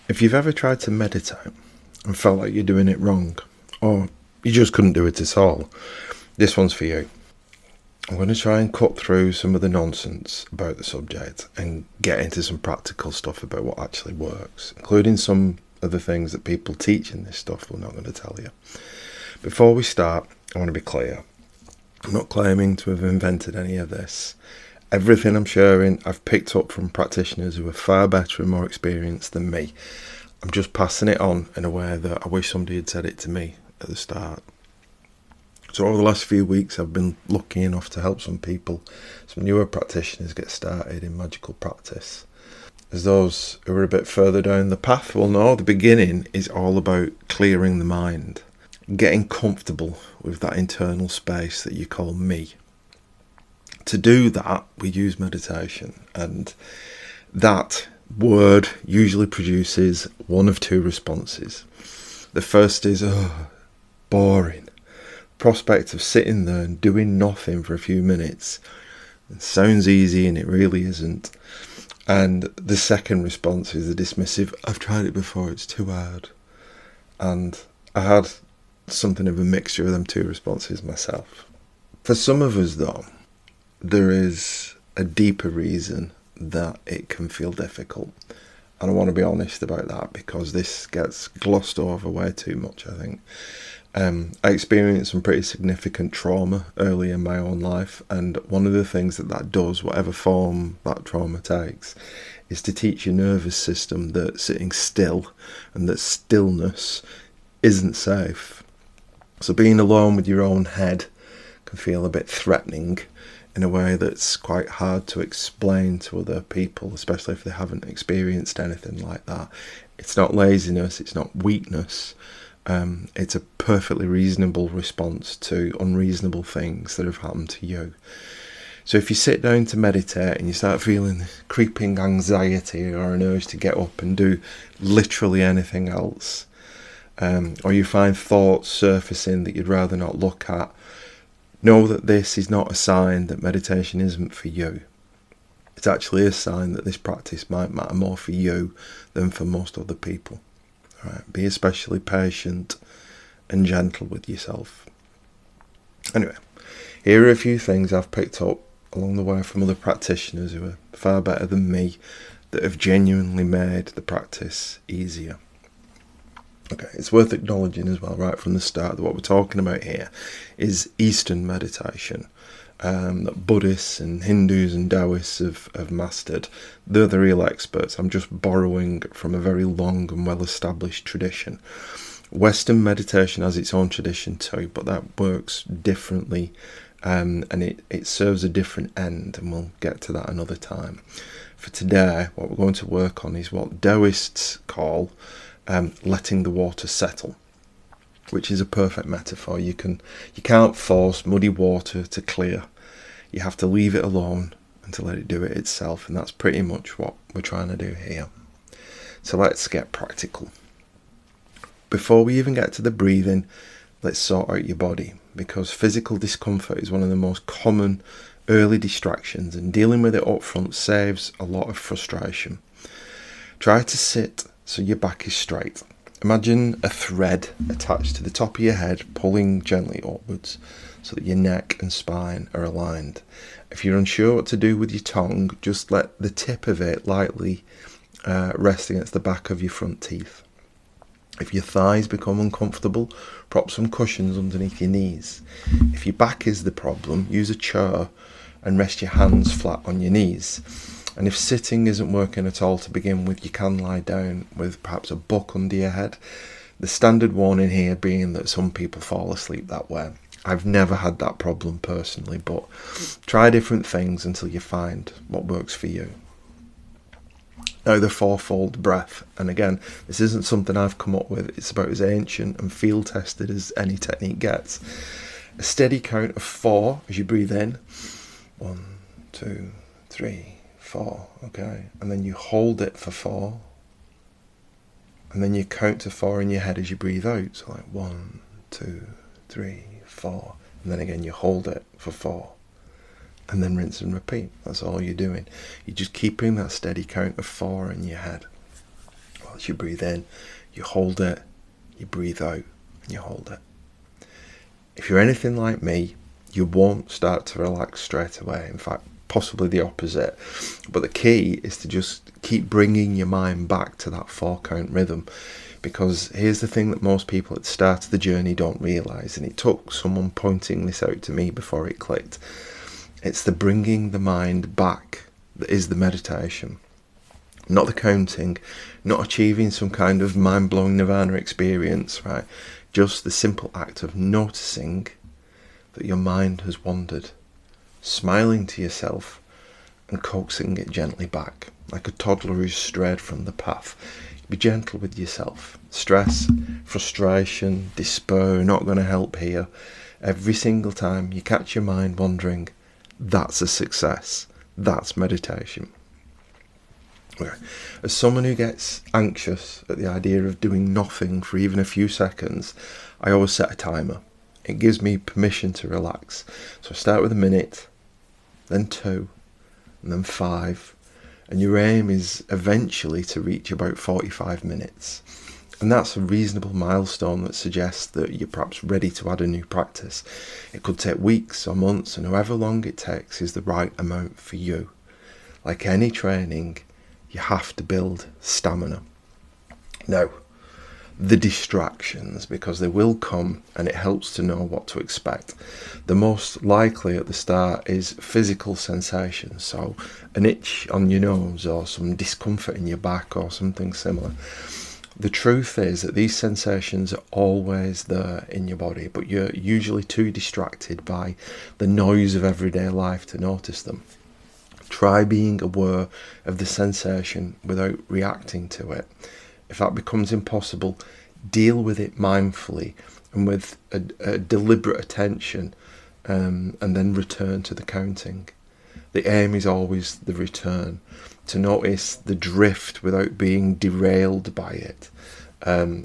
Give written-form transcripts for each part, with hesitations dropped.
If you've ever tried to meditate and felt like you're doing it wrong, or you just couldn't do it at all, this one's for you. I'm going to try and cut through some of the nonsense about the subject and get into some practical stuff about what actually works, including some of the things that people teach in this stuff we're not going to tell you. Before we start, I want to be clear. I'm not claiming to have invented any of this. Everything I'm sharing I've picked up from practitioners who are far better and more experienced than me. I'm just passing it on in a way that I wish somebody had said it to me at the start. So over the last few weeks I've been lucky enough to help some people, some newer practitioners, get started in magical practice. As those who are a bit further down the path will know, the beginning is all about clearing the mind, getting comfortable with that internal space that you call me. To do that, we use meditation, and that word usually produces one of two responses. The first is, boring. Prospect of sitting there and doing nothing for a few minutes. It sounds easy and it really isn't. And the second response is a dismissive, I've tried it before, it's too hard. And I had something of a mixture of them two responses myself. For some of us though, there is a deeper reason that it can feel difficult. And I want to be honest about that because this gets glossed over way too much, I think. I experienced some pretty significant trauma early in my own life, and one of the things that does, whatever form that trauma takes, is to teach your nervous system that sitting still and that stillness isn't safe. So being alone with your own head can feel a bit threatening in a way that's quite hard to explain to other people, especially if they haven't experienced anything like that. It's not laziness, it's not weakness. It's a perfectly reasonable response to unreasonable things that have happened to you. So if you sit down to meditate and you start feeling creeping anxiety or an urge to get up and do literally anything else, or you find thoughts surfacing that you'd rather not look at, know that this is not a sign that meditation isn't for you. It's actually a sign that this practice might matter more for you than for most other people. Right, be especially patient and gentle with yourself. Anyway, here are a few things I've picked up along the way from other practitioners who are far better than me that have genuinely made the practice easier. Okay, it's worth acknowledging as well right from the start that what we're talking about here is Eastern meditation that Buddhists and Hindus and Taoists have mastered. They're the real experts. I'm just borrowing from a very long and well-established tradition. Western meditation has its own tradition too, but that works differently and it serves a different end, and we'll get to that another time. For today, what we're going to work on is what Taoists call letting the water settle, which is a perfect metaphor. You can't force muddy water to clear. You have to leave it alone and to let it do it itself, and that's pretty much what we're trying to do here. So let's get practical. Before we even get to the breathing, let's sort out your body, because physical discomfort is one of the most common early distractions, and dealing with it up front saves a lot of frustration. Try to sit so your back is straight. Imagine a thread attached to the top of your head, pulling gently upwards so that your neck and spine are aligned. If you're unsure what to do with your tongue, just let the tip of it lightly rest against the back of your front teeth. If your thighs become uncomfortable, prop some cushions underneath your knees. If your back is the problem, use a chair and rest your hands flat on your knees. And if sitting isn't working at all to begin with, you can lie down with perhaps a book under your head. The standard warning here being that some people fall asleep that way. I've never had that problem personally, but try different things until you find what works for you. Now the fourfold breath, and again, this isn't something I've come up with, it's about as ancient and field tested as any technique gets. A steady count of 4 as you breathe in. 1, 2, 3, 4, okay, and then you hold it for 4, and then you count to 4 in your head as you breathe out, so like 1, 2, 3, 4, and then again you hold it for 4, and then rinse and repeat. That's all you're doing. You're just keeping that steady count of 4 in your head. As you breathe in, you hold it, you breathe out, and you hold it. If you're anything like me, you won't start to relax straight away. In fact, possibly the opposite. But the key is to just keep bringing your mind back to that 4-count rhythm. Because here's the thing that most people at the start of the journey don't realise, and it took someone pointing this out to me before it clicked. It's the bringing the mind back that is the meditation. Not the counting, not achieving some kind of mind-blowing nirvana experience, right? Just the simple act of noticing that your mind has wandered, smiling to yourself and coaxing it gently back, like a toddler who's strayed from the path. Be gentle with yourself. Stress, frustration, despair are not going to help here. Every single time you catch your mind wandering, that's a success. That's meditation. Okay. As someone who gets anxious at the idea of doing nothing for even a few seconds, I always set a timer. It gives me permission to relax. So I start with a minute, then 2, and then 5. And your aim is eventually to reach about 45 minutes. And that's a reasonable milestone that suggests that you're perhaps ready to add a new practice. It could take weeks or months, and however long it takes is the right amount for you. Like any training, you have to build stamina. Now, the distractions, because they will come, and it helps to know what to expect. The most likely at the start is physical sensations, so an itch on your nose or some discomfort in your back or something similar. The truth is that these sensations are always there in your body, but you're usually too distracted by the noise of everyday life to notice them. Try being aware of the sensation without reacting to it. If that becomes impossible, deal with it mindfully and with a deliberate attention, and then return to the counting. The aim is always the return, to notice the drift without being derailed by it.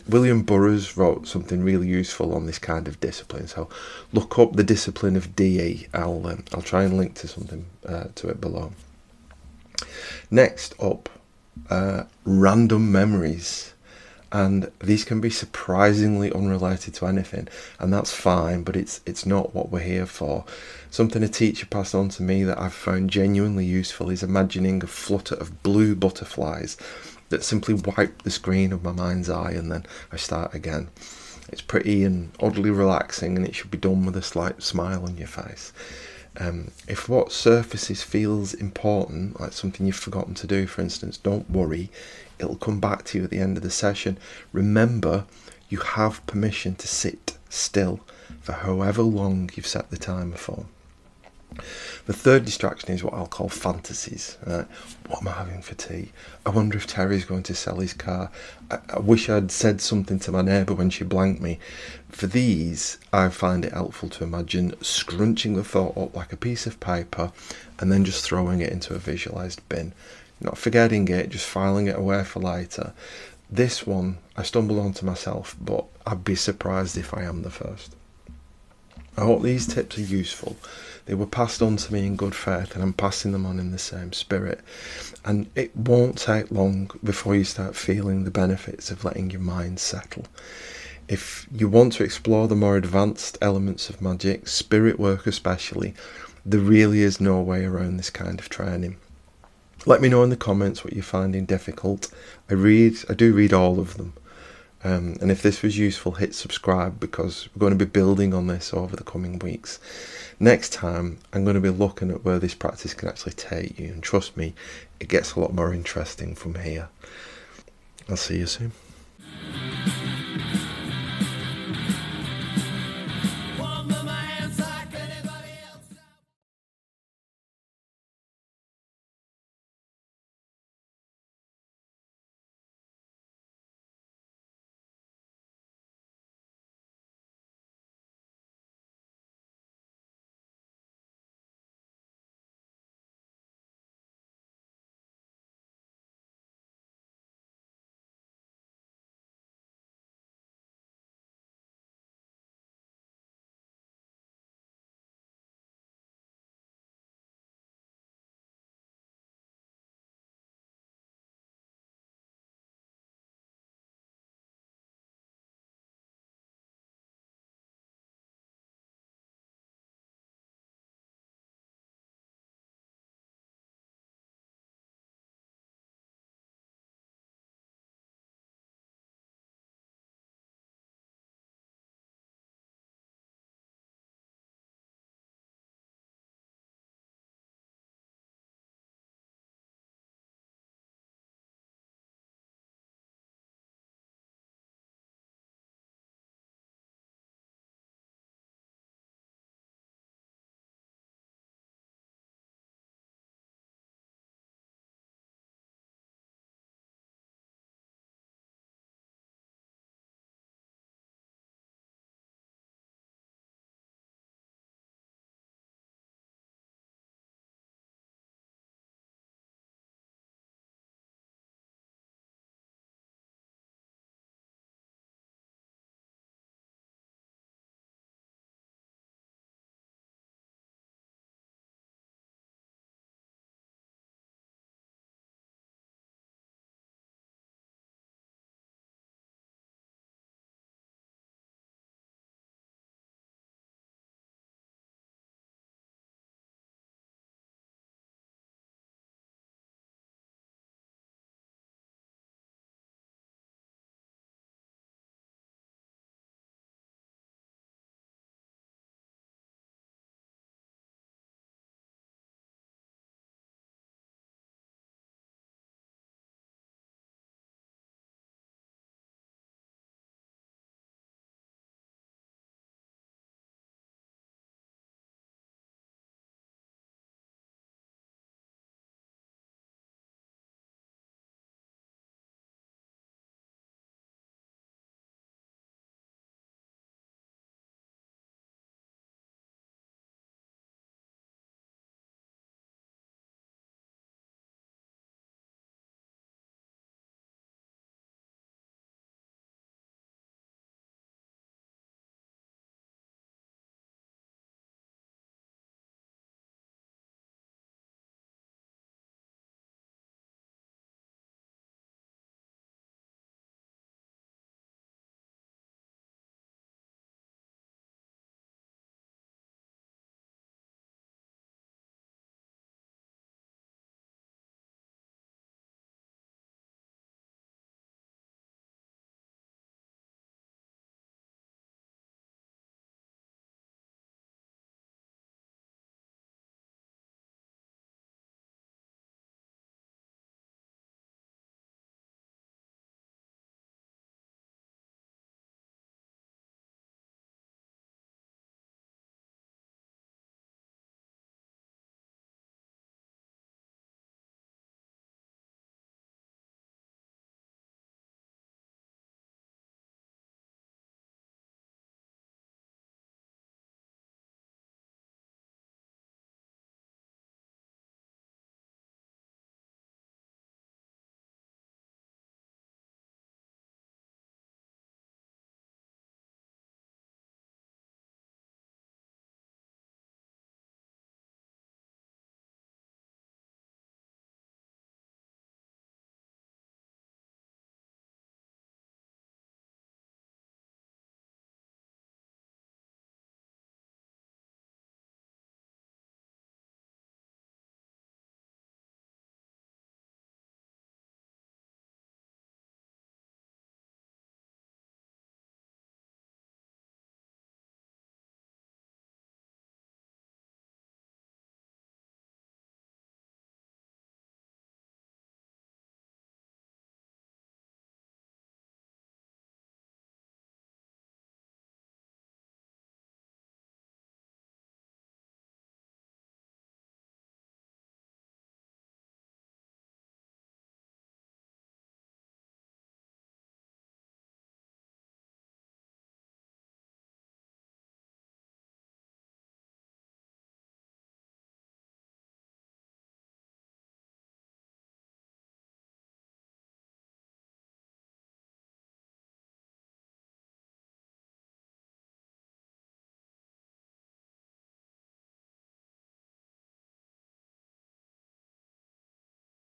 William Burroughs wrote something really useful on this kind of discipline, so look up the discipline of DE. I'll try and link to something to it below. Next up, random memories, and these can be surprisingly unrelated to anything, and that's fine, but it's not what we're here for. Something a teacher passed on to me that I've found genuinely useful is imagining a flutter of blue butterflies that simply wipe the screen of my mind's eye, and then I start again. It's pretty and oddly relaxing, and it should be done with a slight smile on your face. If what surfaces feels important, like something you've forgotten to do, for instance, don't worry, it'll come back to you at the end of the session. Remember, you have permission to sit still for however long you've set the timer for. The third distraction is what I'll call fantasies. What am I having for tea? I wonder if Terry's going to sell his car. I wish I'd said something to my neighbour when she blanked me. For these, I find it helpful to imagine scrunching the thought up like a piece of paper and then just throwing it into a visualised bin. Not forgetting it, just filing it away for later. This one, I stumbled onto myself, but I'd be surprised if I am the first. I hope these tips are useful. They were passed on to me in good faith, and I'm passing them on in the same spirit. And it won't take long before you start feeling the benefits of letting your mind settle. If you want to explore the more advanced elements of magic, spirit work especially, there really is no way around this kind of training. Let me know in the comments what you're finding difficult. I do read all of them. And if this was useful, hit subscribe, because we're going to be building on this over the coming weeks. Next time, I'm going to be looking at where this practice can actually take you, and trust me, it gets a lot more interesting from here. I'll see you soon.